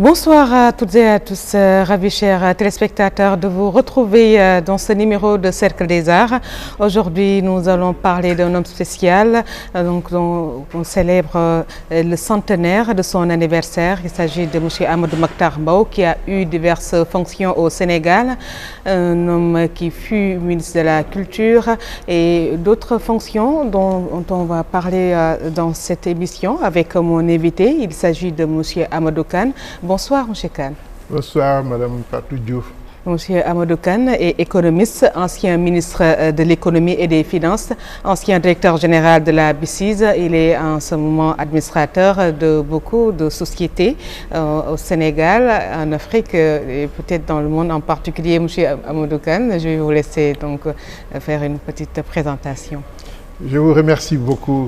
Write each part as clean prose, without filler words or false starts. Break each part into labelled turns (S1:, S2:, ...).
S1: Bonsoir à toutes et à tous, ravis chers téléspectateurs de vous retrouver dans ce numéro de Cercle des Arts. Aujourd'hui, nous allons parler d'un homme spécial, dont on célèbre le centenaire de son anniversaire. Il s'agit de M. Amadou Makhtar Mbow, qui a eu diverses fonctions au Sénégal, un homme qui fut ministre de la Culture et d'autres fonctions dont on va parler dans cette émission avec mon invité. Il s'agit de M. Amadou Kane. Bonsoir, M. Kane.
S2: Bonsoir, Mme Fatou Diouf.
S1: M. Amadou Kane est économiste, ancien ministre de l'économie et des finances, ancien directeur général de la BICIS. Il est en ce moment administrateur de beaucoup de sociétés au Sénégal, en Afrique et peut-être dans le monde en particulier. M. Amadou Kane, je vais vous laisser donc faire une petite présentation.
S2: Je vous remercie beaucoup,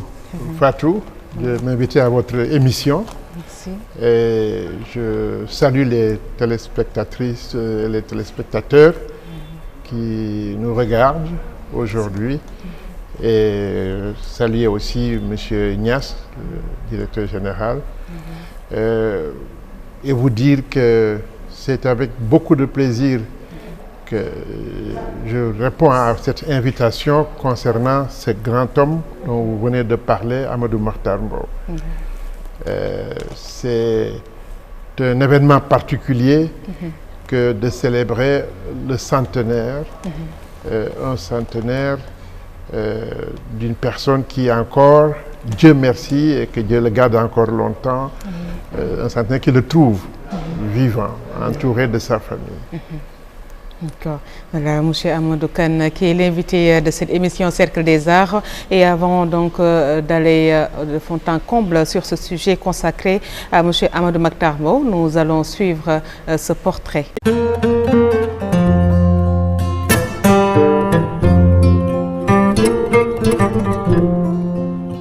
S2: Fatou, de m'inviter à votre émission.
S1: Merci.
S2: Et je salue les téléspectatrices et les téléspectateurs qui nous regardent aujourd'hui. Et saluer aussi M. Ignace, le directeur général. Et vous dire que c'est avec beaucoup de plaisir que je réponds à cette invitation concernant ce grand homme dont vous venez de parler, Amadou Makhtar Mbow. C'est un événement particulier que de célébrer le centenaire, un centenaire d'une personne qui encore, Dieu merci, et que Dieu le garde encore longtemps, un centenaire qui le trouve vivant, entouré de sa famille.
S1: D'accord. Voilà, M. Amadou Kane, qui est l'invité de cette émission Cercle des Arts. Et avant donc d'aller de fond en comble sur ce sujet consacré à M. Amadou Makhtar Mbow, nous allons suivre ce portrait.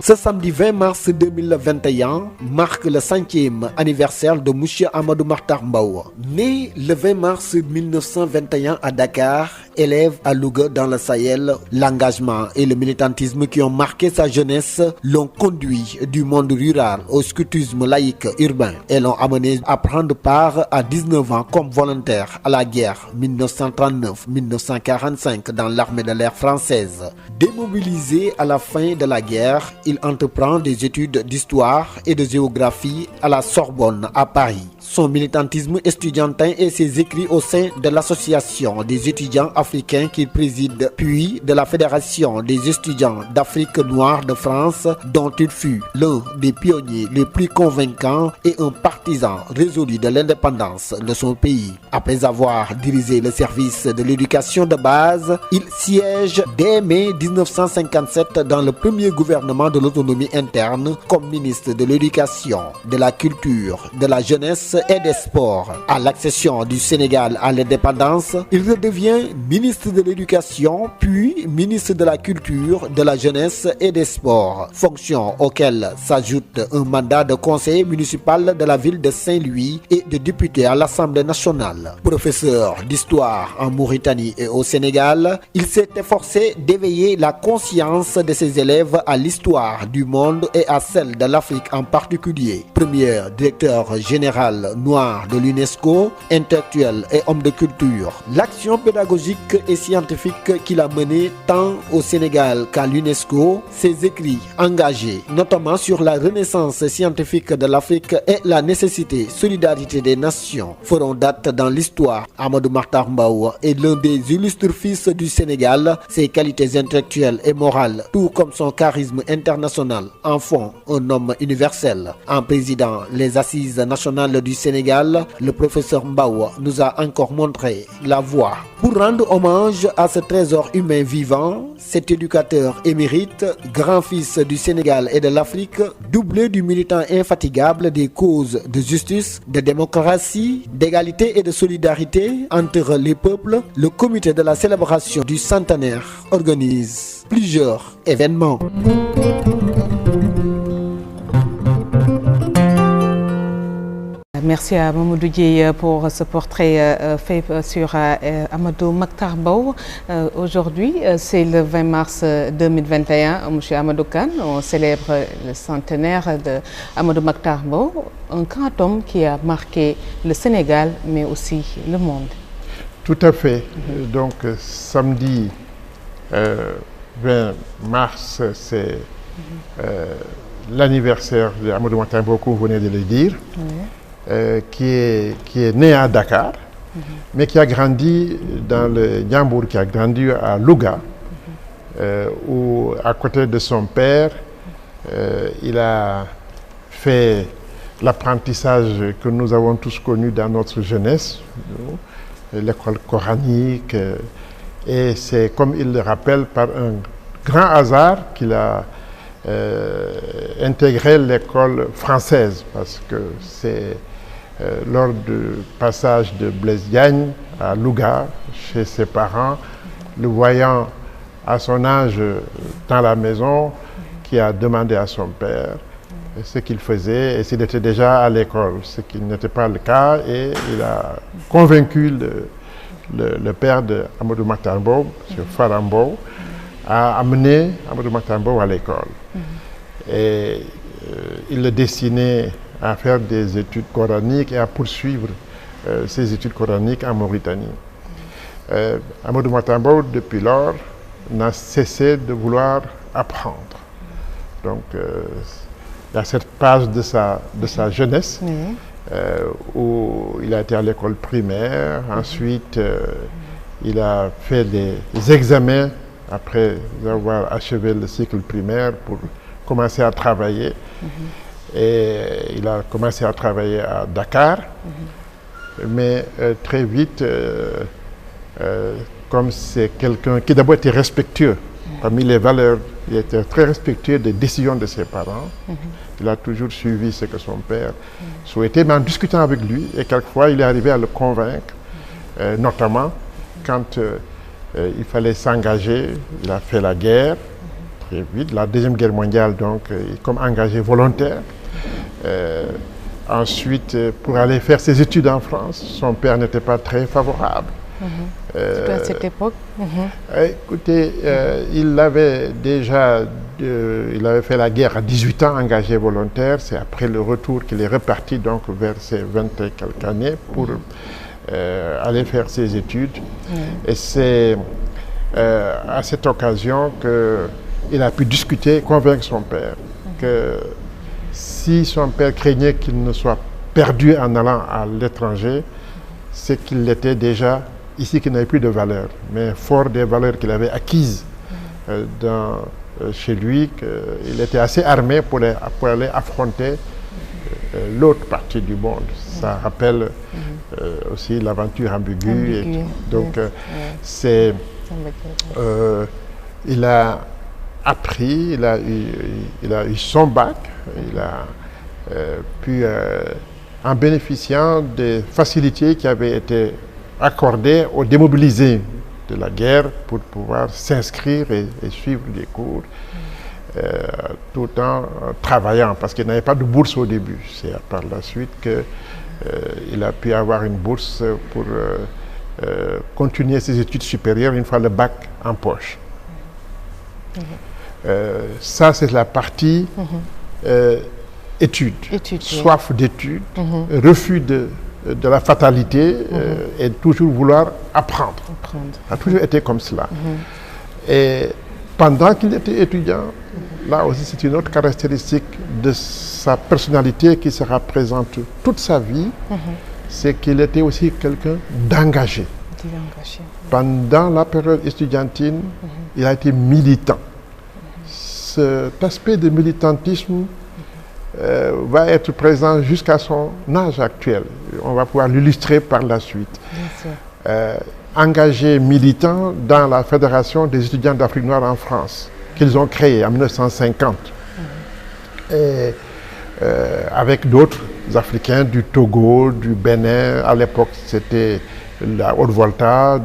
S3: Ce samedi 20 mars 2021 marque le 5e anniversaire de M. Amadou Makhtar Mbow. Né le 20 mars 1921 à Dakar, élève à Louga dans le Sahel, l'engagement et le militantisme qui ont marqué sa jeunesse l'ont conduit du monde rural au scoutisme laïque urbain et l'ont amené à prendre part à 19 ans comme volontaire à la guerre 1939-1945 dans l'armée de l'air française. Démobilisé à la fin de la guerre, il entreprend des études d'histoire et de géographie à la Sorbonne à Paris. Son militantisme estudiantin et ses écrits au sein de l'association des étudiants africains qu'il préside, puis de la Fédération des étudiants d'Afrique noire de France, dont il fut l'un des pionniers les plus convaincants et un partisan résolu de l'indépendance de son pays. Après avoir dirigé le service de l'éducation de base, il siège dès mai 1957 dans le premier gouvernement de l'autonomie interne comme ministre de l'éducation, de la culture, de la jeunesse et des sports. À l'accession du Sénégal à l'indépendance, il redevient ministre de l'éducation, puis ministre de la culture, de la jeunesse et des sports, fonctions auxquelles s'ajoute un mandat de conseiller municipal de la ville de Saint-Louis et de député à l'Assemblée nationale. Professeur d'histoire en Mauritanie et au Sénégal, il s'est efforcé d'éveiller la conscience de ses élèves à l'histoire du monde et à celle de l'Afrique en particulier. Premier directeur général noir de l'UNESCO, intellectuel et homme de culture. L'action pédagogique et scientifique qu'il a menée tant au Sénégal qu'à l'UNESCO, ses écrits engagés notamment sur la renaissance scientifique de l'Afrique et la nécessité solidarité des nations feront date dans l'histoire. Amadou Makhtar Mbow est l'un des illustres fils du Sénégal. Ses qualités intellectuelles et morales, tout comme son charisme international, en font un homme universel. En présidant les assises nationales du Sénégal, le professeur Mbow nous a encore montré la voie. Pour rendre hommage à ce trésor humain vivant, cet éducateur émérite, grand-fils du Sénégal et de l'Afrique, doublé du militant infatigable des causes de justice, de démocratie, d'égalité et de solidarité entre les peuples, le comité de la célébration du centenaire organise plusieurs événements.
S1: Merci à Mamadou Dieye pour ce portrait fait sur Amadou Makhtar Mbow. Aujourd'hui, c'est le 20 mars 2021. Monsieur Amadou Kane, on célèbre le centenaire de Amadou Makhtar Mbow, un grand homme qui a marqué le Sénégal, mais aussi le monde.
S2: Tout à fait. Donc, samedi 20 mars, c'est l'anniversaire d'Amadou Makhtar Mbow, vous venez de le dire, qui est né à Dakar, mais qui a grandi dans le Ndiambour, qui a grandi à Louga, où à côté de son père, il a fait l'apprentissage que nous avons tous connu dans notre jeunesse, l'école coranique, et c'est comme il le rappelle par un grand hasard qu'il a intégré l'école française, parce que c'est lors du passage de Blaise Diagne à Louga, chez ses parents, le voyant à son âge dans la maison, qui a demandé à son père ce qu'il faisait et s'il était déjà à l'école, ce qui n'était pas le cas, et il a convaincu le père de Amadou Makhtar Mbow, M. Farah Mbow, à amener Amadou Makhtar Mbow à l'école. Et il le destinait à faire des études coraniques et à poursuivre ses études coraniques en Mauritanie. Amadou Makhtar Mbow, depuis lors, n'a cessé de vouloir apprendre. Donc, il y a cette page de sa jeunesse où il a été à l'école primaire. Ensuite, il a fait des examens après avoir achevé le cycle primaire pour commencer à travailler. Et il a commencé à travailler à Dakar. Mais très vite, comme c'est quelqu'un qui d'abord était respectueux, parmi les valeurs, il était très respectueux des décisions de ses parents. Il a toujours suivi ce que son père souhaitait, mais en discutant avec lui, et quelquefois il est arrivé à le convaincre, notamment quand il fallait s'engager. Il a fait la guerre très vite, la Deuxième Guerre mondiale, donc comme engagé volontaire. Ensuite, pour aller faire ses études en France, son père n'était pas très favorable.
S1: C'était à cette époque.
S2: Écoutez, il avait fait la guerre à 18 ans, engagé volontaire. C'est après le retour qu'il est reparti donc vers ses 20 et quelques années pour aller faire ses études. Et c'est à cette occasion qu'il a pu discuter, convaincre son père que si son père craignait qu'il ne soit perdu en allant à l'étranger, c'est qu'il était déjà ici, qu'il n'avait plus de valeur, mais fort des valeurs qu'il avait acquises chez lui, qu'il était assez armé pour aller affronter l'autre partie du monde. Ça rappelle aussi l'aventure ambiguë. Donc, il a appris, il a eu son bac, il a pu, en bénéficiant des facilités qui avaient été accordées aux démobilisés de la guerre pour pouvoir s'inscrire et suivre les cours tout en travaillant, parce qu'il n'avait pas de bourse au début. C'est par la suite qu'il a pu avoir une bourse pour continuer ses études supérieures une fois le bac en poche. Ça, c'est la partie études, soif d'études, refus de la fatalité et toujours vouloir apprendre. Ça a toujours été comme cela. Et pendant qu'il était étudiant, là aussi c'est une autre caractéristique de sa personnalité qui sera présente toute sa vie, c'est qu'il était aussi quelqu'un d'engagé. Pendant la période estudiantine, il a été militant. Cet aspect de militantisme va être présent jusqu'à son âge actuel. On va pouvoir l'illustrer par la suite. Engagé militant dans la Fédération des étudiants d'Afrique noire en France, qu'ils ont créée en 1950. Et avec d'autres Africains du Togo, du Bénin, à l'époque c'était la Haute-Volta,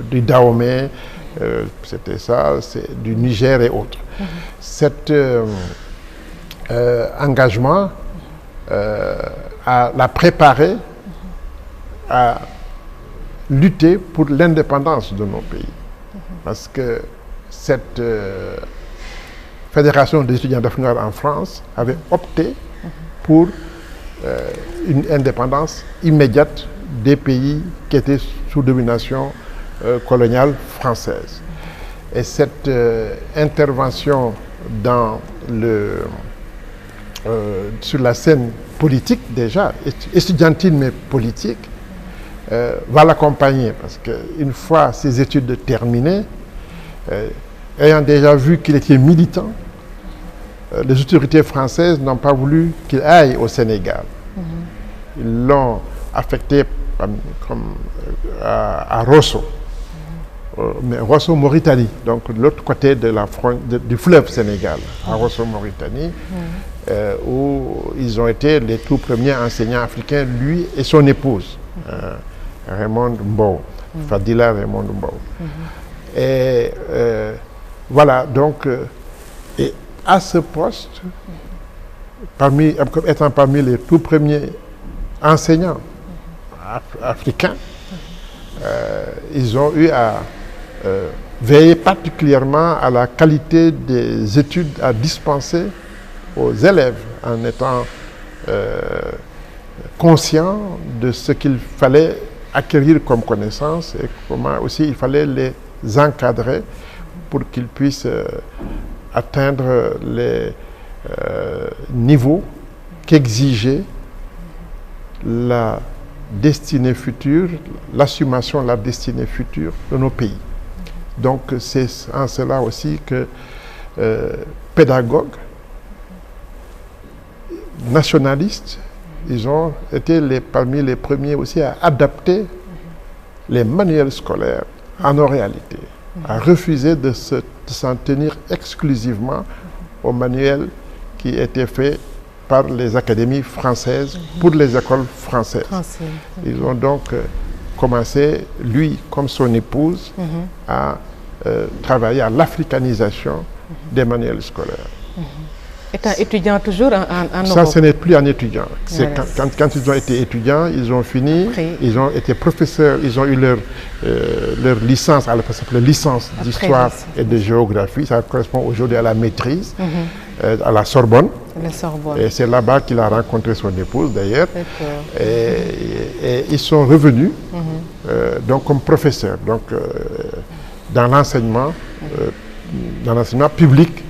S2: du Dahomey, c'était ça, du Niger et autres. Cet engagement à la préparer à lutter pour l'indépendance de nos pays. Parce que cette Fédération des étudiants d'Afrique noire en France avait opté pour une indépendance immédiate des pays qui étaient sous domination coloniale française. Et cette intervention sur la scène politique déjà, estudiantine mais politique, va l'accompagner parce qu'une fois ses études terminées, ayant déjà vu qu'il était militant, les autorités françaises n'ont pas voulu qu'il aille au Sénégal. Ils l'ont affecté à Rosso, mais Rosso, Mauritanie, donc de l'autre côté du fleuve Sénégal, à Rosso, Mauritanie, où ils ont été les tout premiers enseignants africains, lui et son épouse, Raymond Mbow, Fadila Raymond Mbow. Et voilà, donc, et à ce poste, étant parmi les tout premiers enseignants africains, ils ont eu à veiller particulièrement à la qualité des études à dispenser aux élèves en étant conscients de ce qu'il fallait acquérir comme connaissances et comment aussi il fallait les encadrer pour qu'ils puissent atteindre les niveaux qu'exigeait la destinée future, l'assumation de la destinée future de nos pays. Donc c'est en cela aussi que pédagogues, nationalistes, ils ont été parmi les premiers aussi à adapter les manuels scolaires à nos réalités, à refuser de s'en tenir exclusivement aux manuels qui étaient faits par les académies françaises pour les écoles françaises. Ils ont donc commencé, lui comme son épouse, à travailler à l'africanisation des manuels scolaires.
S1: Étant étudiant toujours en Europe.
S2: Ça, ce n'est plus un étudiant. C'est quand ils ont été étudiants, ils ont fini, ils ont été professeurs, ils ont eu leur licence, ça s'appelle licence d'histoire et de géographie, ça correspond aujourd'hui à la maîtrise, à la Sorbonne. Et c'est là-bas qu'il a rencontré son épouse d'ailleurs. Et ils sont revenus donc comme professeurs, donc dans l'enseignement public.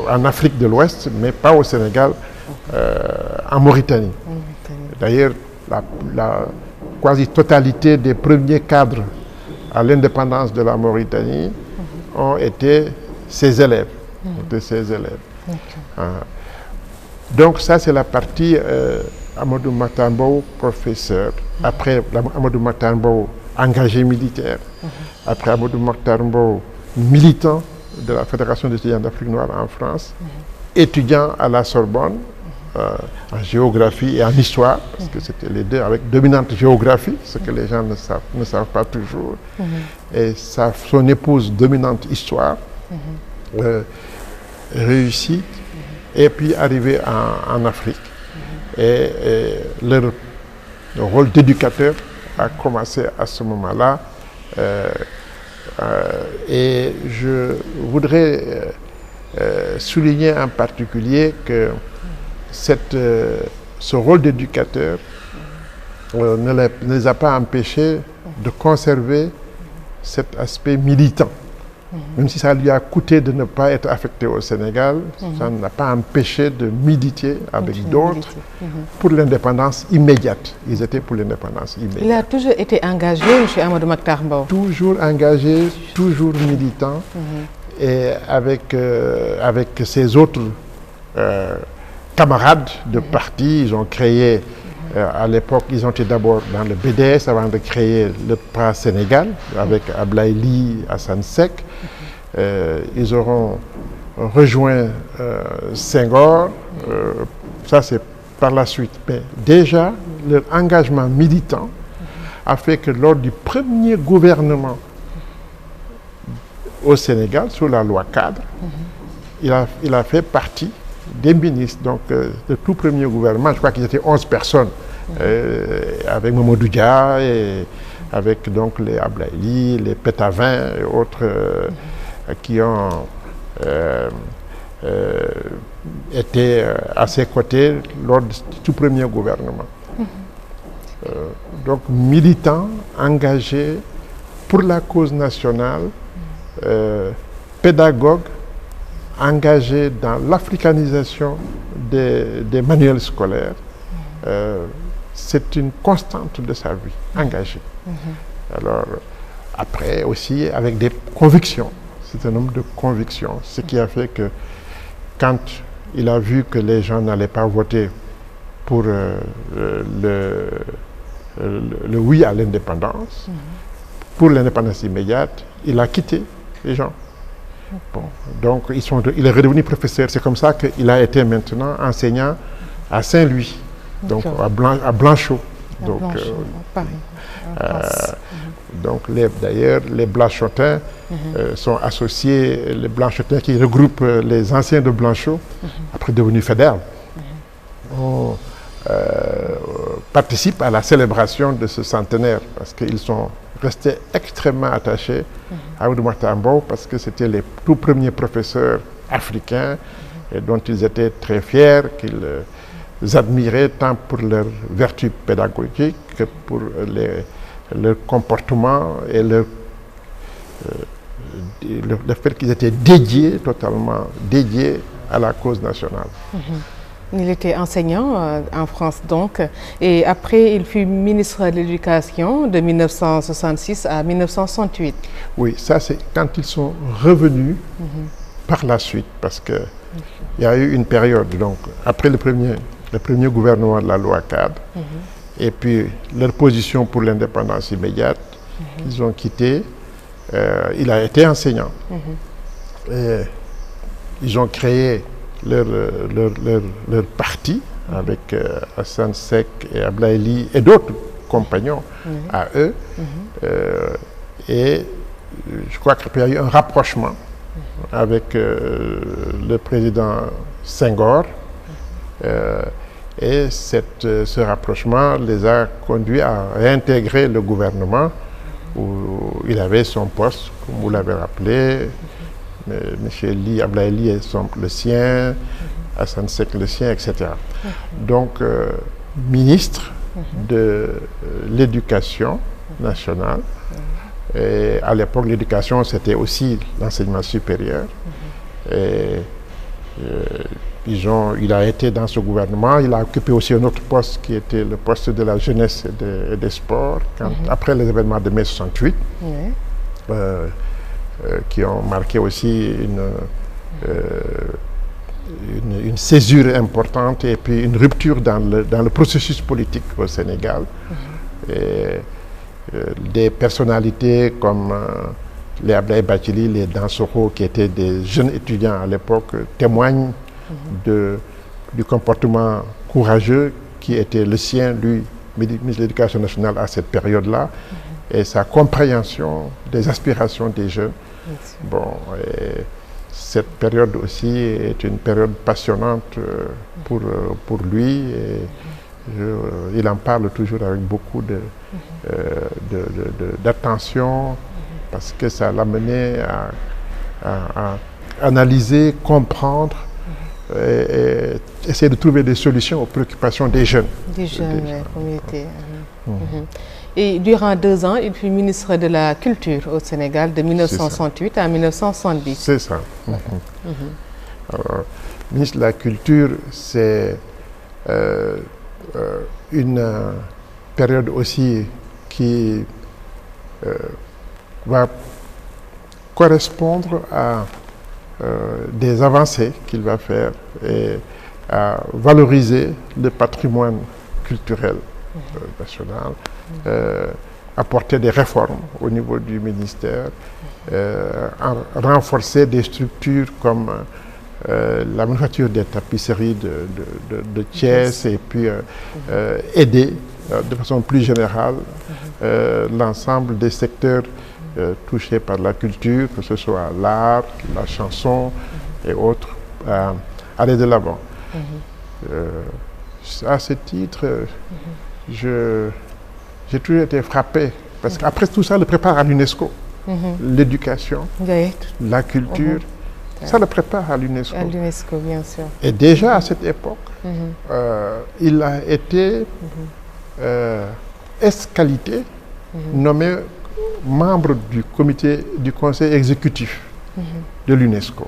S2: En Afrique de l'Ouest, mais pas au Sénégal, en Mauritanie. D'ailleurs, la quasi-totalité des premiers cadres à l'indépendance de la Mauritanie ont été ses élèves. Donc ça, c'est la partie Amadou Mahtar Mbow, professeur. Après Amadou Mahtar Mbow, engagé militaire. Après Amadou Mahtar Mbow, militant de la Fédération des étudiants d'Afrique noire en France, étudiant à la Sorbonne en géographie et en histoire, parce que c'était les deux avec dominante géographie, ce que les gens ne savent pas toujours, et son épouse dominante histoire, réussit, et puis arrivé en Afrique. Et leur rôle d'éducateur a commencé à ce moment-là. Et je voudrais souligner en particulier que ce rôle d'éducateur ne les a pas empêchés de conserver cet aspect militant. Même si ça lui a coûté de ne pas être affecté au Sénégal, ça n'a pas empêché de militer avec d'autres pour l'indépendance immédiate. Ils étaient pour l'indépendance immédiate.
S1: Il a toujours été engagé, M. Amadou Mahtar Mbow.
S2: Toujours engagé, toujours militant. Et avec ses autres camarades de parti, ils ont créé, à l'époque, ils ont été d'abord dans le BDS avant de créer le PRA Sénégal, avec Ablaye Ly, Hassan Seck. Ils auront rejoint Senghor, ça c'est par la suite. Mais déjà, leur engagement militant a fait que lors du premier gouvernement au Sénégal, sous la loi cadre, il a fait partie des ministres, donc le tout premier gouvernement, je crois qu'ils étaient 11 personnes, avec Mamadou Dia et avec donc les Ablaïli, les Pétavin et autres qui ont été à ses côtés lors du tout premier gouvernement. Donc militants, engagés pour la cause nationale, pédagogues, engagés dans l'africanisation des manuels scolaires. C'est une constante de sa vie, engagé. Alors, après aussi, avec des convictions. C'est un homme de convictions. Ce qui a fait que, quand il a vu que les gens n'allaient pas voter pour le oui à l'indépendance, pour l'indépendance immédiate, il a quitté les gens. Bon, donc, il est redevenu professeur. C'est comme ça qu'il a été maintenant enseignant à Saint-Louis, donc à Blanchot. Donc,
S1: Paris.
S2: Donc d'ailleurs, les Blanchotins sont associés, les Blanchotins qui regroupent les anciens de Blanchot, après devenus fédéraux, participent à la célébration de ce centenaire, parce qu'ils sont restés extrêmement attachés à Abdou Mahtar Mbow, parce que c'était les tout premiers professeurs africains et dont ils étaient très fiers, qu'ils admiraient tant pour leur vertu pédagogique que pour leur comportement et le fait qu'ils étaient totalement dédiés à la cause nationale.
S1: Il était enseignant en France donc, et après il fut ministre de l'Éducation de 1966 à 1968. Oui,
S2: ça c'est quand ils sont revenus par la suite, parce que il y a eu une période, donc après le premier gouvernement de la loi cadre, et puis leur position pour l'indépendance immédiate, ils ont quitté. Il a été enseignant. Et ils ont créé leur parti avec Hassan Sek et Ablaïli et d'autres compagnons à eux. Et je crois qu'il y a eu un rapprochement avec le président Senghor. Et ce rapprochement les a conduits à réintégrer le gouvernement où il avait son poste, comme vous l'avez rappelé. M. Ly Ablaïli est le sien, Hassan Sek le sien, etc. Donc, ministre de l'Éducation nationale. Et à l'époque, l'éducation, c'était aussi l'enseignement supérieur. Et, il a été dans ce gouvernement, il a occupé aussi un autre poste qui était le poste de la jeunesse et des sports, après les événements de mai 68, qui ont marqué aussi une césure importante et puis une rupture dans le processus politique au Sénégal. Et, des personnalités comme les Ablaye Bathily, les Dansokho, qui étaient des jeunes étudiants à l'époque, témoignent du comportement courageux qui était le sien, lui, ministre de l'Éducation nationale à cette période-là, et sa compréhension des aspirations des jeunes. Bon, et cette période aussi est une période passionnante pour lui, et il en parle toujours avec beaucoup d'attention, parce que ça l'a mené à analyser, comprendre, et essayer de trouver des solutions aux préoccupations des jeunes.
S1: Des jeunes, communauté. Et durant 2 ans, il fut ministre de la Culture au Sénégal de 1968 à 1970.
S2: C'est ça. Alors, ministre de la Culture, c'est une période aussi qui va correspondre à des avancées qu'il va faire et à valoriser le patrimoine culturel national, apporter des réformes au niveau du ministère, renforcer des structures comme la manufacture des tapisseries de Thiès, et puis aider de façon plus générale l'ensemble des secteurs touchés par la culture, que ce soit l'art, la chanson et autres, aller de l'avant. À ce titre, j'ai toujours été frappé, parce qu'après tout ça, le prépare à l'UNESCO. L'éducation, la culture, ça le prépare à l'UNESCO.
S1: À l'UNESCO, bien sûr.
S2: Et déjà à cette époque, il a été escalité, nommé membre du conseil exécutif de l'UNESCO.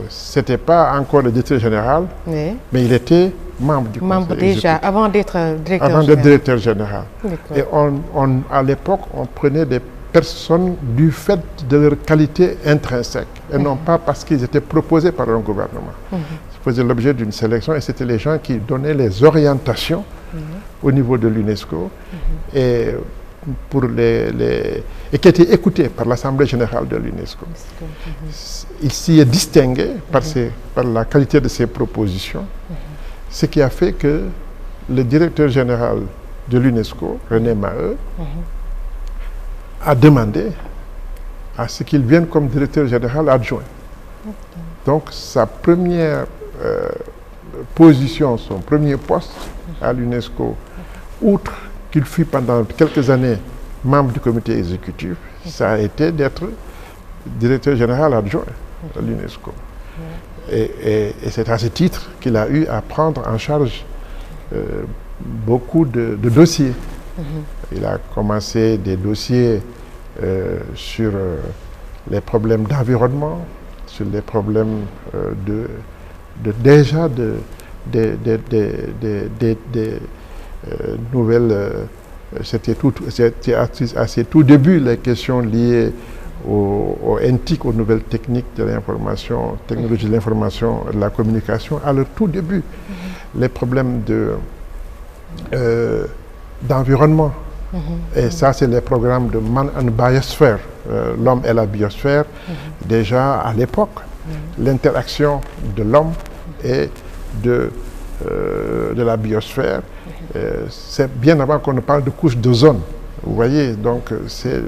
S2: C'était pas encore le directeur général, mais il était membre du conseil
S1: déjà,
S2: exécutif.
S1: avant d'être directeur général.
S2: Avant d'être directeur général. Et à l'époque, on prenait des personnes du fait de leur qualité intrinsèque, et non pas parce qu'ils étaient proposés par un gouvernement. Ils faisaient l'objet d'une sélection, et c'était les gens qui donnaient les orientations au niveau de l'UNESCO, et qui étaient écoutés par l'Assemblée générale de l'UNESCO. Il s'y est distingué par la qualité de ses propositions, ce qui a fait que le directeur général de l'UNESCO, René Maheu, a demandé à ce qu'il vienne comme directeur général adjoint. Donc sa première position, son premier poste à l'UNESCO, outre qu'il fut pendant quelques années membre du comité exécutif, ça a été d'être directeur général adjoint à l'UNESCO. Et c'est à ce titre qu'il a eu à prendre en charge beaucoup de dossiers. Il a commencé des dossiers sur les problèmes d'environnement, sur les problèmes nouvelles. C'était à ses tout débuts les questions liées au NTIC, aux nouvelles techniques de l'information, technologie de l'information et de la communication. À leur tout début, les problèmes d'environnement. Et ça, c'est les programmes de Man and Biosphere, l'homme et la biosphère. Déjà à l'époque, l'interaction de l'homme et de la biosphère, c'est bien avant qu'on ne parle de couche d'ozone. Vous voyez, donc c'est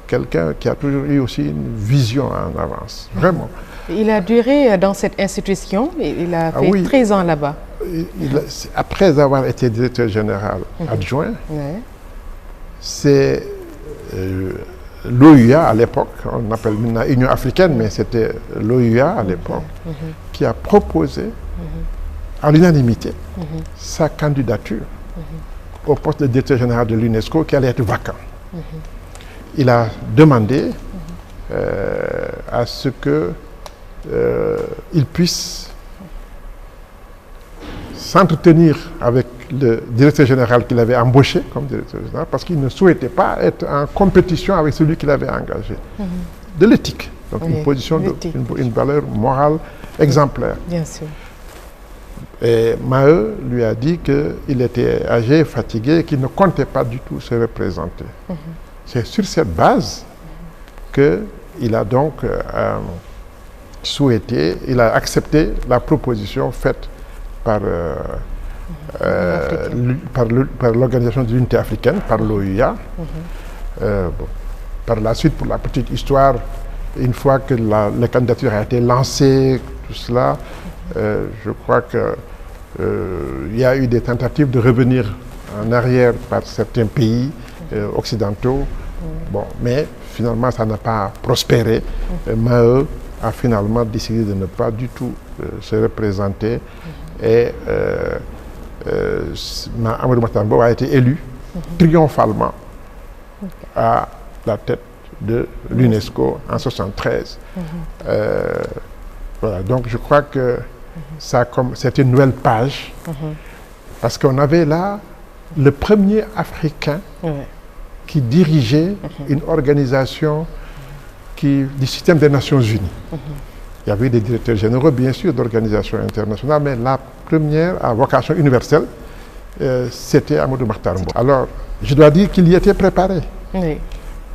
S2: quelqu'un qui a toujours eu aussi une vision en avance, vraiment.
S1: Il a duré dans cette institution, il a fait 13 ans là-bas.
S2: Après avoir été directeur général adjoint, c'est l'OUA à l'époque, on appelle maintenant Union africaine, mais c'était l'OUA à l'époque, qui a proposé à l'unanimité sa candidature au poste de directeur général de l'UNESCO qui allait être vacant. Il a demandé à ce qu'il puisse s'entretenir avec le directeur général qu'il avait embauché comme directeur général, parce qu'il ne souhaitait pas être en compétition avec celui qu'il avait engagé. De l'éthique, donc une position, une valeur morale exemplaire.
S1: Bien sûr.
S2: Et Maheu lui a dit qu'il était âgé, fatigué, qu'il ne comptait pas du tout se représenter. C'est sur cette base qu'il a donc il a accepté la proposition faite par l'Organisation de l'Unité africaine, par l'OUA. Par la suite, pour la petite histoire, une fois que la candidature a été lancée, tout cela, je crois qu'il y a eu des tentatives de revenir en arrière par certains pays occidentaux. Bon, mais finalement, ça n'a pas prospéré. Maheu a finalement décidé de ne pas du tout se représenter. Et Amadou Mahtar Mbow a été élu triomphalement à la tête de l'UNESCO en 1973. Voilà, donc je crois que c'est une nouvelle page, parce qu'on avait là le premier Africain qui dirigeait une organisation du système des Nations Unies. Il y avait des directeurs généraux, bien sûr, d'organisations internationales, mais la première à vocation universelle, c'était Amadou Mahtar Mbow. Alors, je dois dire qu'il y était préparé.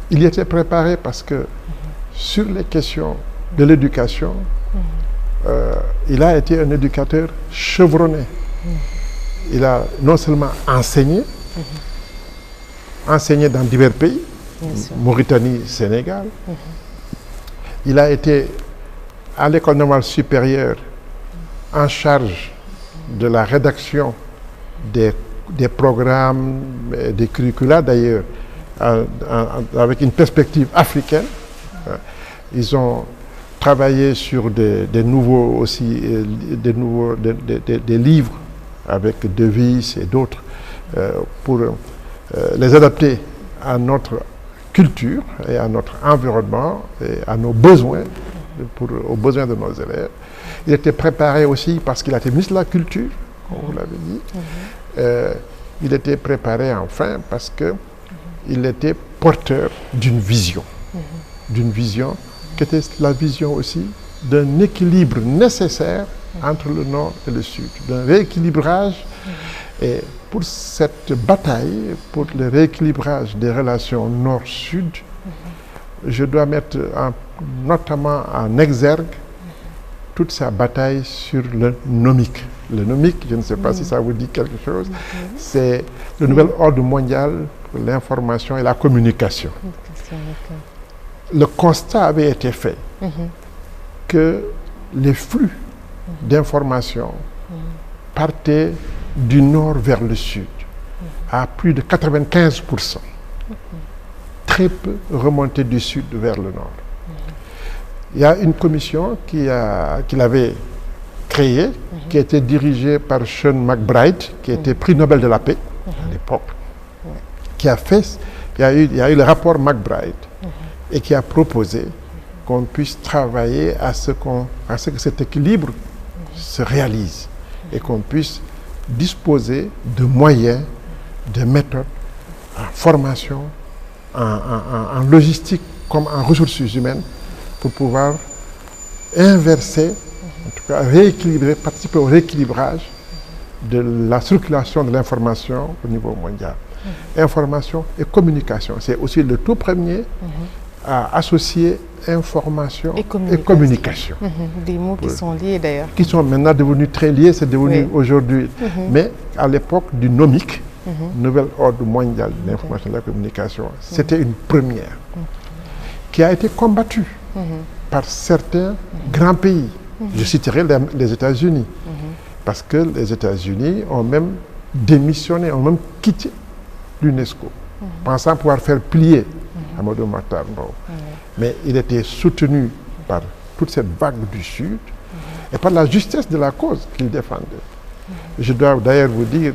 S2: Il y était préparé parce que sur les questions de l'éducation, il a été un éducateur chevronné. Il a non seulement enseigné, enseigné dans divers pays, Mauritanie, Sénégal. Il a été à l'école normale supérieure en charge de la rédaction des programmes, des curricula d'ailleurs, avec une perspective africaine. Ils ont travaillé sur des nouveaux aussi, des livres avec De Vries et d'autres pour les adapter à notre culture et à notre environnement et à nos besoins, aux besoins de nos élèves. Il était préparé aussi parce qu'il a été ministre de la Culture, comme vous l'avez dit. Il était préparé enfin parce qu'il était porteur d'une vision. D'une vision qui était la vision aussi d'un équilibre nécessaire entre le nord et le sud, d'un rééquilibrage. Et pour cette bataille, pour le rééquilibrage des relations nord-sud, je dois mettre notamment en exergue toute sa bataille sur le nomique. Le nomique, je ne sais pas si ça vous dit quelque chose, c'est le nouvel ordre mondial pour l'information et la communication. Le constat avait été fait que les flux d'informations partaient du nord vers le sud à plus de 95%. Très peu remontaient du sud vers le nord. Il y a une commission qu'il avait créée, qui était dirigée par Sean McBride, qui était prix Nobel de la paix à l'époque, qui a fait, il y a eu le rapport McBride, et qui a proposé qu'on puisse travailler à ce que cet équilibre se réalise et qu'on puisse disposer de moyens, de méthodes, en formation, en logistique comme en ressources humaines pour pouvoir inverser, en tout cas rééquilibrer, participer au rééquilibrage de la circulation de l'information au niveau mondial. Information et communication, c'est aussi le tout premier à associer information et communication.
S1: Des mots qui sont liés d'ailleurs.
S2: Qui sont maintenant devenus très liés, c'est devenu aujourd'hui. Mais à l'époque du nomique, nouvel ordre mondial de l'information et de la communication, c'était une première qui a été combattue par certains grands pays. Je citerai les États-Unis, parce que les États-Unis ont même démissionné, ont même quitté l'UNESCO, pensant pouvoir faire plier Amadou Mahtar Mbow. Mais il était soutenu par toute cette vague du Sud et par la justesse de la cause qu'il défendait. Je dois d'ailleurs vous dire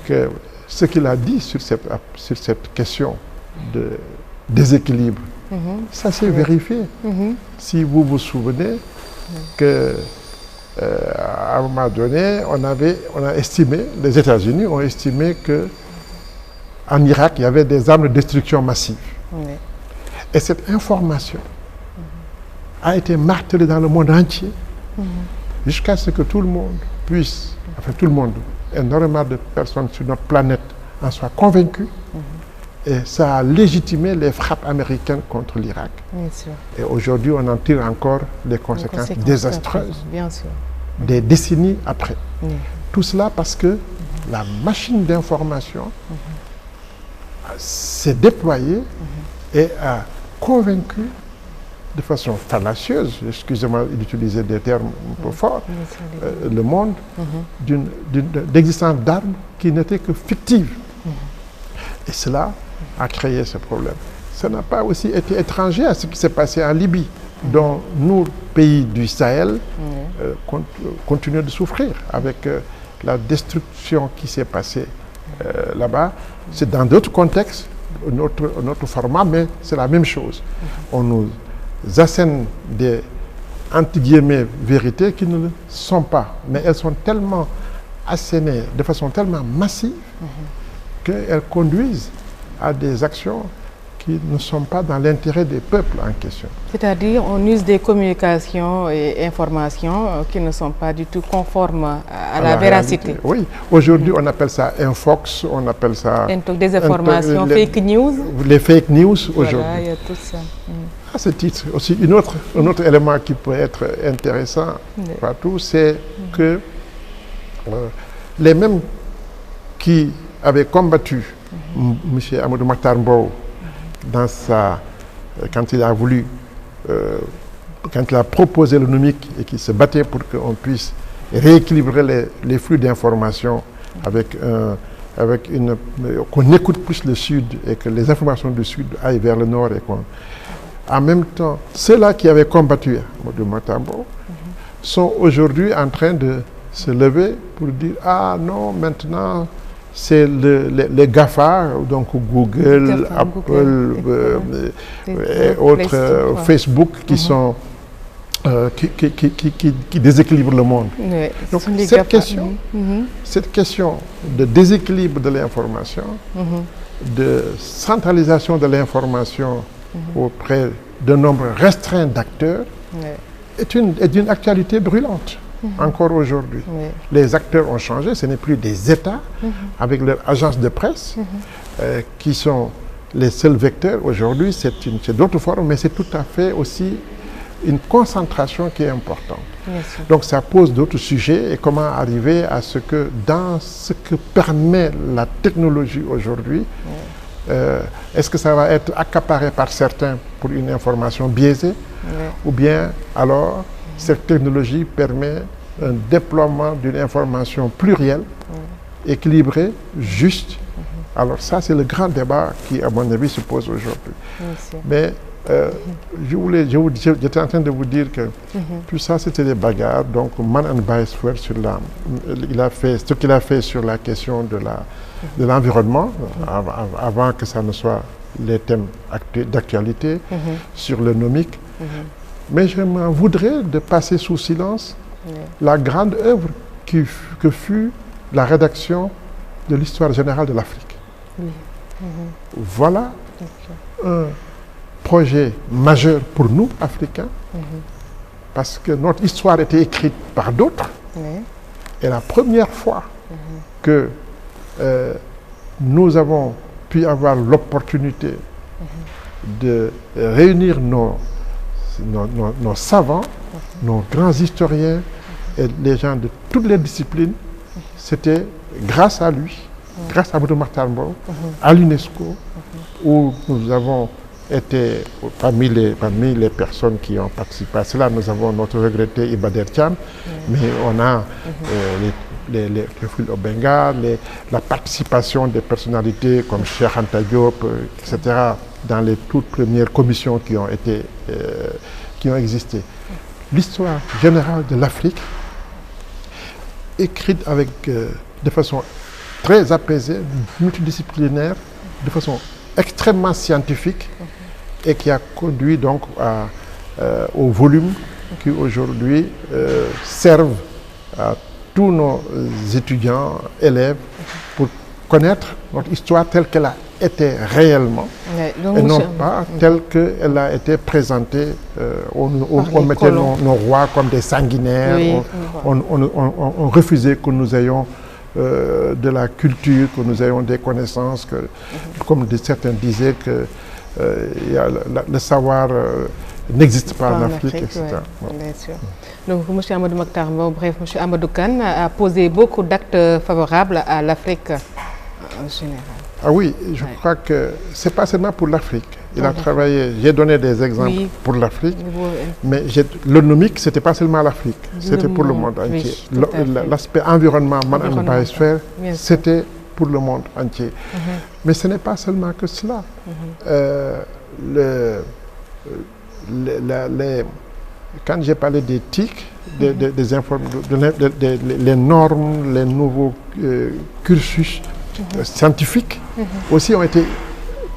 S2: que ce qu'il a dit sur cette question de déséquilibre, ça s'est vérifié. Si vous vous souvenez que à un moment donné, on a estimé, les États-Unis ont estimé que en Irak, il y avait des armes de destruction massive. Et cette information a été martelée dans le monde entier jusqu'à ce que tout le monde puisse, enfin tout le monde, énormément de personnes sur notre planète en soient convaincues. Et ça a légitimé les frappes américaines contre l'Irak. Et aujourd'hui, on en tire encore les conséquences désastreuses, des décennies après. Tout cela parce que la machine d'information s'est déployée et a convaincu de façon fallacieuse, excusez-moi d'utiliser des termes un peu forts, le monde d'existence d'armes qui n'étaient que fictives. Et cela a créé ce problème. Ça n'a pas aussi été étranger à ce qui s'est passé en Libye, dont nous, pays du Sahel, continuons de souffrir avec la destruction qui s'est passée là-bas. C'est dans d'autres contextes, notre format, mais c'est la même chose. On nous assène des, entre guillemets, vérités qui ne le sont pas, mais elles sont tellement assénées de façon tellement massive qu'elles conduisent à des actions qui ne sont pas dans l'intérêt des peuples en question.
S1: C'est-à-dire, on use des communications et informations qui ne sont pas du tout conformes à la véracité.
S2: Réalité. Oui, aujourd'hui on appelle ça infox, on appelle ça...
S1: Des informations, fake news.
S2: Les fake news aujourd'hui.
S1: Voilà, il y a tout ça.
S2: À ce titre, aussi, un autre élément qui peut être intéressant partout, c'est que les mêmes qui avaient combattu M. Amadou Mahtar Mbow quand il a voulu, quand il a proposé le nomique et qu'il se battait pour qu'on puisse rééquilibrer les flux d'informations qu'on écoute plus le Sud et que les informations du Sud aillent vers le Nord et en même temps, ceux-là qui avaient combattu Amadou Mahtar Mbow sont aujourd'hui en train de se lever pour dire ah non, maintenant c'est les GAFA, donc Google, Apple et autres, Facebook qui sont qui déséquilibrent le monde.
S1: Oui,
S2: donc cette question de déséquilibre de l'information, de centralisation de l'information auprès d'un nombre restreint d'acteurs est d'une actualité brûlante. Encore aujourd'hui. Les acteurs ont changé, ce n'est plus des États avec leurs agences de presse qui sont les seuls vecteurs. Aujourd'hui, c'est d'autres formes, mais c'est tout à fait aussi une concentration qui est importante. Donc ça pose d'autres sujets et comment arriver à ce que dans ce que permet la technologie aujourd'hui, est-ce que ça va être accaparé par certains pour une information biaisée ou bien alors cette technologie permet un déploiement d'une information plurielle, équilibrée, juste. Alors ça, c'est le grand débat qui, à mon avis, se pose aujourd'hui. Mais j'étais en train de vous dire que tout ça, c'était des bagarres. Donc, Man and Biosphère, ce qu'il a fait sur la question de l'environnement, avant que ça ne soit les thèmes d'actualité, sur le nomique. Mais je m'en voudrais de passer sous silence la grande œuvre que fut la rédaction de l'histoire générale de l'Afrique. Voilà un projet majeur pour nous, Africains, parce que notre histoire était écrite par d'autres. Et la première fois que nous avons pu avoir l'opportunité de réunir nos savants, nos grands historiens et les gens de toutes les disciplines, c'était grâce à lui, grâce à Amadou Mahtar Mbow, à l'UNESCO, où nous avons été parmi les personnes qui ont participé à cela. Nous avons notre regretté Iba Der Thiam, mais on a le Phil Obenga, la participation des personnalités comme Cheikh Anta Diop, etc., dans les toutes premières commissions qui ont existé. L'histoire générale de l'Afrique, écrite de façon très apaisée, multidisciplinaire, de façon extrêmement scientifique, et qui a conduit donc au volume qui aujourd'hui servent à tous nos étudiants, élèves, pour connaître notre histoire telle qu'elle a été réellement, et non pas telle qu'elle a été présentée. On mettait nos rois comme des sanguinaires, on refusait que nous ayons de la culture, que nous ayons des connaissances, comme certains disaient que le savoir n'existe pas en Afrique, etc.
S1: Bien sûr. Donc, M. Amadou Mahtar Mbow, bref, M. Amadou Kane a posé beaucoup d'actes favorables à l'Afrique en général.
S2: Ah oui, je crois que ce n'est pas seulement pour l'Afrique. Il a travaillé, j'ai donné des exemples pour l'Afrique, mais le nomique, ce n'était pas seulement l'Afrique, c'était pour le monde entier. L'aspect environnement, Man and Biosphère, c'était pour le monde entier. Mais ce n'est pas seulement que cela. Quand j'ai parlé d'éthique, les normes, les nouveaux cursus scientifiques aussi ont été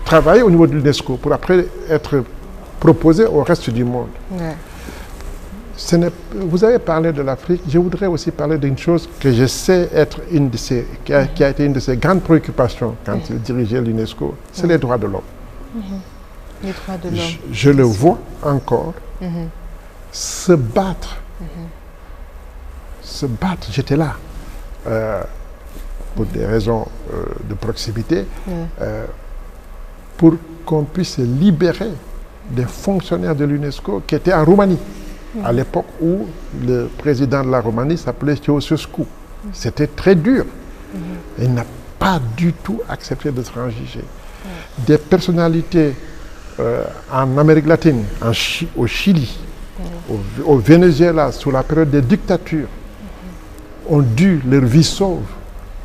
S2: travaillés au niveau de l'UNESCO pour après être proposés au reste du monde. Vous avez parlé de l'Afrique, je voudrais aussi parler d'une chose que je sais être qui a été une de ses grandes préoccupations quand il dirigeait l'UNESCO, c'est les droits de l'homme.
S1: Les droits de l'homme.
S2: Je le vois encore se battre. J'étais là pour des raisons de proximité, pour qu'on puisse libérer des fonctionnaires de l'UNESCO qui étaient en Roumanie, à l'époque où le président de la Roumanie s'appelait Ceausescu. C'était très dur. Il n'a pas du tout accepté de transiger. Des personnalités en Amérique latine, au Chili, au Venezuela, sous la période des dictatures, ont dû leur vie sauve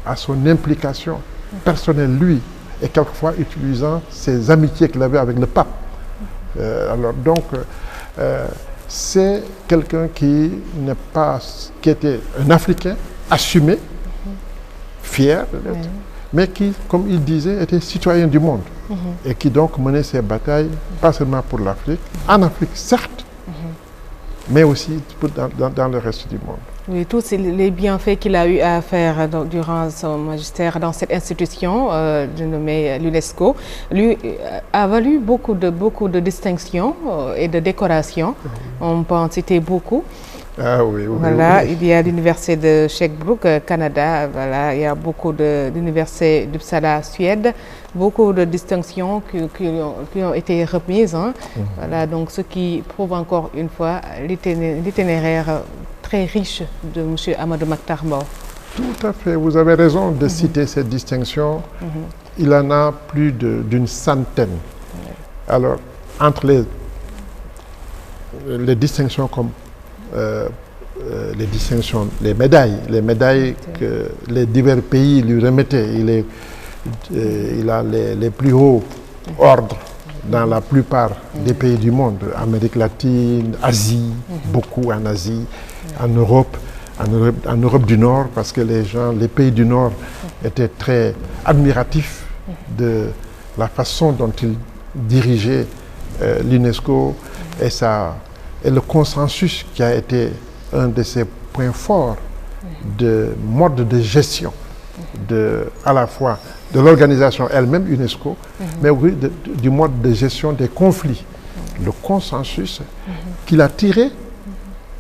S2: à son implication personnelle, lui, et quelquefois utilisant ses amitiés qu'il avait avec le pape. Alors donc, c'est quelqu'un qui était un Africain assumé, fier d'être, mais qui, comme il disait, était citoyen du monde et qui donc menait ses batailles, pas seulement pour l'Afrique, en Afrique certes, mais aussi dans le reste du monde.
S1: Oui, tous les bienfaits qu'il a eu à faire durant son magistère dans cette institution dénommée l'UNESCO lui a valu beaucoup de distinctions et de décorations. On peut en citer beaucoup.
S2: Ah oui,
S1: voilà, il y a l'université de Sherbrooke, Canada, voilà, il y a beaucoup d'universités d'Uppsala, Suède, beaucoup de distinctions qui ont été remises. Voilà, donc ce qui prouve encore une fois l'itinéraire très riche de M. Amadou Mahtar Mbow.
S2: Tout à fait, vous avez raison de citer cette distinction. Il en a plus d'une centaine. Alors, entre les distinctions comme les médailles que les divers pays lui remettaient. Il a les plus hauts ordres dans la plupart des pays du monde, Amérique latine, Asie, beaucoup en Asie, en Europe du Nord, parce que les pays du Nord étaient très admiratifs de la façon dont il dirigeait l'UNESCO et le consensus qui a été un de ses points forts de mode de gestion, à la fois de l'organisation elle-même, UNESCO, mais aussi du mode de gestion des conflits. Le consensus qu'il a tiré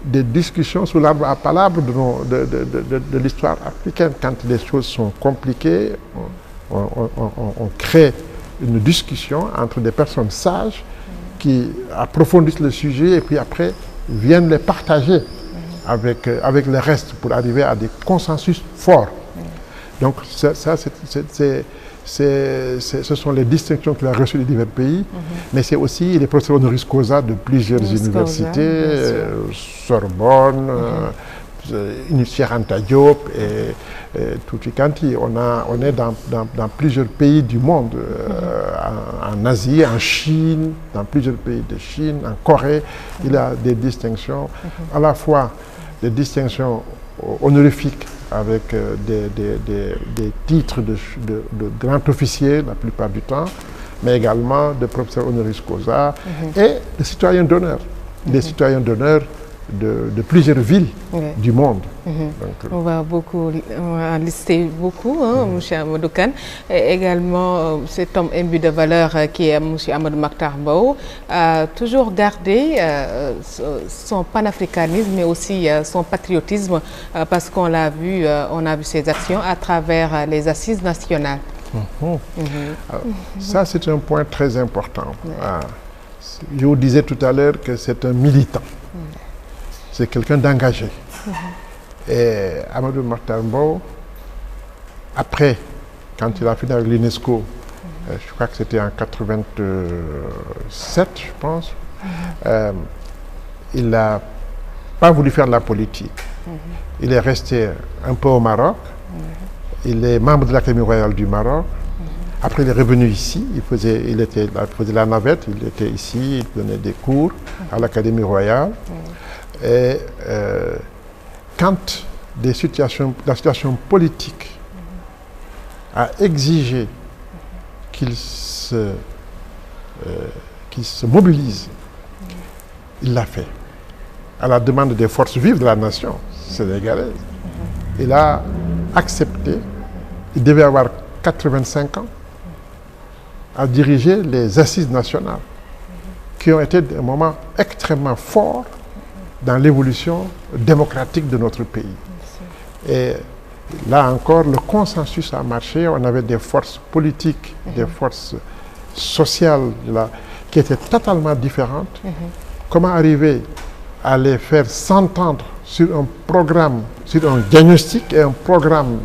S2: des discussions sous l'arbre à palabres de l'histoire africaine. Quand les choses sont compliquées, on crée une discussion entre des personnes sages qui approfondissent le sujet et puis après viennent les partager avec le reste pour arriver à des consensus forts. Donc ce sont les distinctions qu'il a reçues des divers pays, mais c'est aussi, il est professeur honoris causa de plusieurs universités, Sorbonne, Cheikh Anta Diop et Tuti Kanti. On est dans plusieurs pays du monde, en Asie, en Chine, dans plusieurs pays de Chine, en Corée. Il a des distinctions, à la fois des distinctions honorifiques avec des titres de grand officier la plupart du temps, mais également de professeur honoris causa et de citoyens d'honneur, des citoyens d'honneur de plusieurs villes du monde. Donc,
S1: on va en lister beaucoup, M. Amadou Kane. Et également, cet homme imbu de valeur qui est M. Amadou Mahtar Mbow a toujours gardé son panafricanisme, mais aussi son patriotisme, parce qu'on l'a vu, on a vu ses actions à travers les assises nationales.
S2: Alors, ça, c'est un point très important. Je vous disais tout à l'heure que c'est un militant. C'est quelqu'un d'engagé. Et Amadou Mahtar Mbow, après, quand il a fini avec l'UNESCO, je crois que c'était en 87, je pense, il n'a pas voulu faire de la politique. Il est resté un peu au Maroc. Il est membre de l'Académie royale du Maroc. Après, il est revenu ici. Il faisait la navette. Il était ici. Il donnait des cours à l'Académie royale. Et quand la situation politique a exigé qu'il se mobilise, il l'a fait. À la demande des forces vives de la nation sénégalaise. Il a accepté, il devait avoir 85 ans, à diriger les assises nationales, qui ont été un moment extrêmement fort dans l'évolution démocratique de notre pays. Et là encore, le consensus a marché. On avait des forces politiques, des forces sociales là, qui étaient totalement différentes. Comment arriver à les faire s'entendre sur un programme, sur un diagnostic et un programme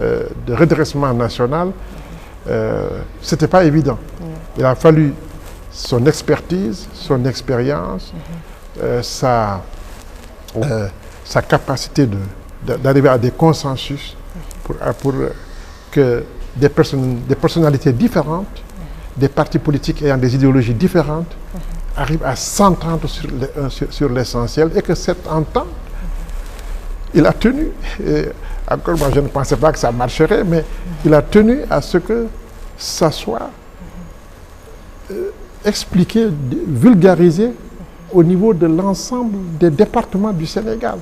S2: de redressement national, ce n'était pas évident. Il a fallu son expertise, son expérience, sa capacité d'arriver à des consensus pour que des personnalités différentes, des partis politiques ayant des idéologies différentes, arrivent à s'entendre sur l'essentiel, et que cette entente, il a tenu. Et encore, moi, je ne pensais pas que ça marcherait, mais il a tenu à ce que ça soit expliqué, vulgarisé au niveau de l'ensemble des départements du Sénégal,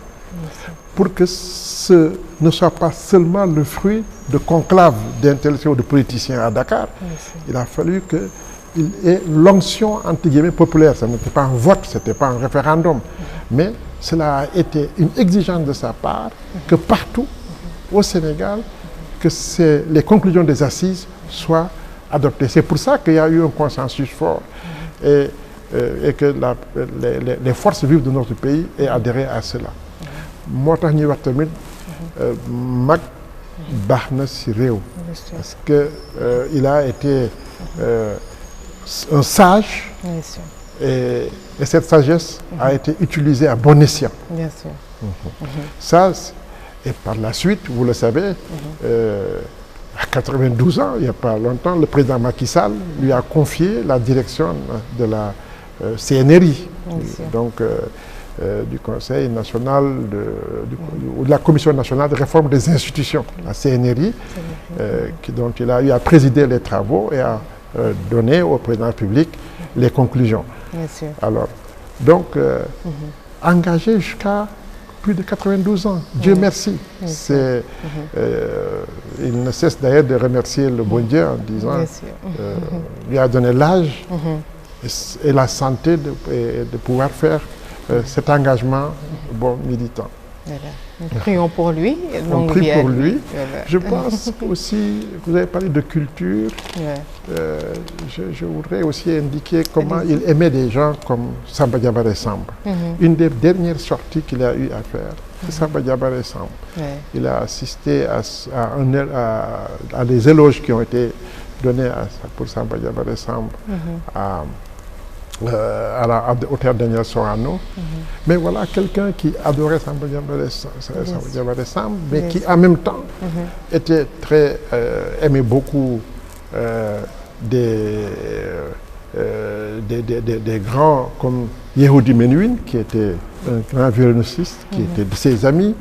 S2: pour que ce ne soit pas seulement le fruit de conclaves d'intellectuels ou de politiciens à Dakar. Il a fallu qu'il y ait l'onction entre guillemets populaire. Ça n'était pas un vote, ce n'était pas un référendum, mais cela a été une exigence de sa part que partout au Sénégal, que les conclusions des assises soient adoptées. C'est pour ça qu'il y a eu un consensus fort et que les forces vives de notre pays aient adhéré à cela. moo tax ñuy wax tamit mag baax na ci réew, parce que il a été un sage, et cette sagesse a été utilisée à bon escient. Bien sûr. Ça, et par la suite, vous le savez, à 92 ans, il n'y a pas longtemps, le président Macky Sall lui a confié la direction de la CNRI, donc du Conseil national ou de la Commission nationale de réforme des institutions, la CNRI, dont il a eu à présider les travaux et à donner au président de la République les conclusions. Bien sûr. Alors, donc, engagé jusqu'à plus de 92 ans, Dieu merci. Il ne cesse d'ailleurs de remercier le bon Dieu en disant, lui a donné l'âge et la santé de pouvoir faire cet engagement militant. Voilà.
S1: Nous prions pour lui.
S2: On prie pour lui. Voilà. Je pense aussi, vous avez parlé de culture, je voudrais aussi indiquer comment il aimait des gens comme Samba Diabaré Samb. Une des dernières sorties qu'il a eu à faire, c'est Samba Diabaré Samb. Il a assisté à des éloges qui ont été donnés pour Samba Diabaré Samb au théâtre Daniel Sorano. Mais voilà quelqu'un qui adorait Samba Diabaré Samb, mais qui en même temps était aimait beaucoup des grands comme Yehudi Menuhin, qui était un grand violonciste, qui était de ses amis,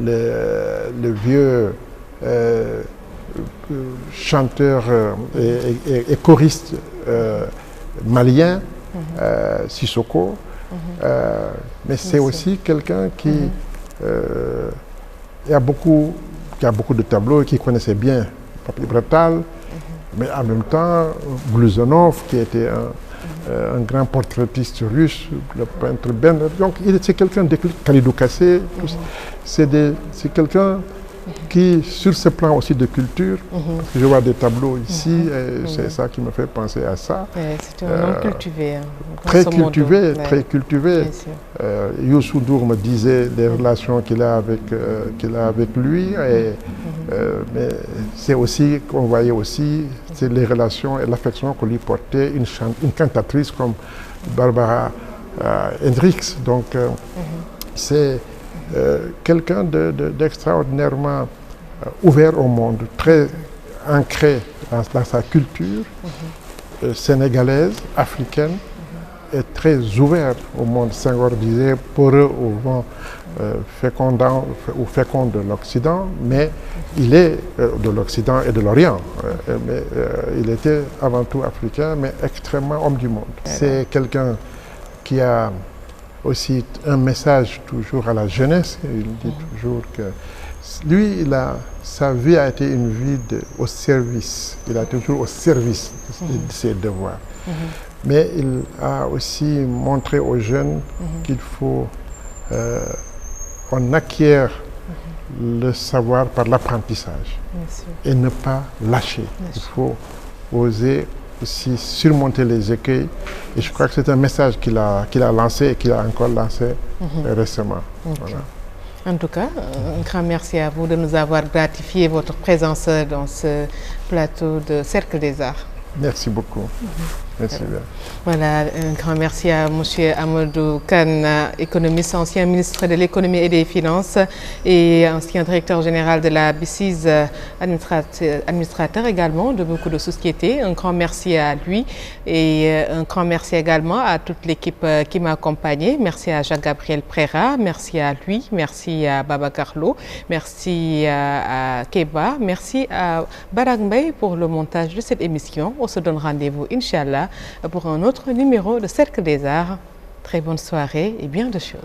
S2: le vieux chanteur et choriste malien, Sissoko, mais c'est aussi quelqu'un qui a beaucoup de tableaux et qui connaissait bien Papy Bretal, mais en même temps Gluzonov, qui était un grand portraitiste russe, le peintre Ben. Donc c'est quelqu'un de Khalidou Kassé, c'est quelqu'un qui, sur ce plan aussi de culture, parce que je vois des tableaux ici, et c'est ça qui me fait penser à ça.
S1: C'est un homme cultivé.
S2: Très cultivé, très cultivé. Youssou Ndour me disait des relations qu'il a avec lui, mais c'est aussi, on voyait aussi, c'est les relations et l'affection que lui portait une cantatrice comme Barbara Hendricks. Donc, c'est quelqu'un d'extraordinairement ouvert au monde, très ancré dans sa culture sénégalaise, africaine, et très ouvert au monde. Senghor disait poreux au vent fécondant ou fécond de l'Occident, mais il est de l'Occident et de l'Orient. Mais il était avant tout africain, mais extrêmement homme du monde. C'est quelqu'un qui a aussi un message toujours à la jeunesse. Il dit toujours que lui, sa vie a été une vie au service. Il a toujours au service de ses devoirs. Mais il a aussi montré aux jeunes qu'il faut qu'on acquiert le savoir par l'apprentissage et ne pas lâcher. Il faut oser aussi surmonter les écueils, et je crois que c'est un message qu'il a lancé et qu'il a encore lancé récemment. Voilà.
S1: En tout cas, un grand merci à vous de nous avoir gratifié votre présence dans ce plateau de Cercle des Arts.
S2: Merci beaucoup. Merci bien.
S1: Voilà, un grand merci à monsieur Amadou Kane, économiste, ancien ministre de l'économie et des finances et ancien directeur général de la BICIS, administrateur également de beaucoup de sociétés. Un grand merci à lui et un grand merci également à toute l'équipe qui m'a accompagné. Merci à Jacques-Gabriel Préra, merci à lui, merci à Baba Carlo, merci à Keba, merci à Barak Mbaye pour le montage de cette émission. On se donne rendez-vous, Inch'Allah, pour un autre numéro de Cercle des Arts. Très bonne soirée et bien de choses.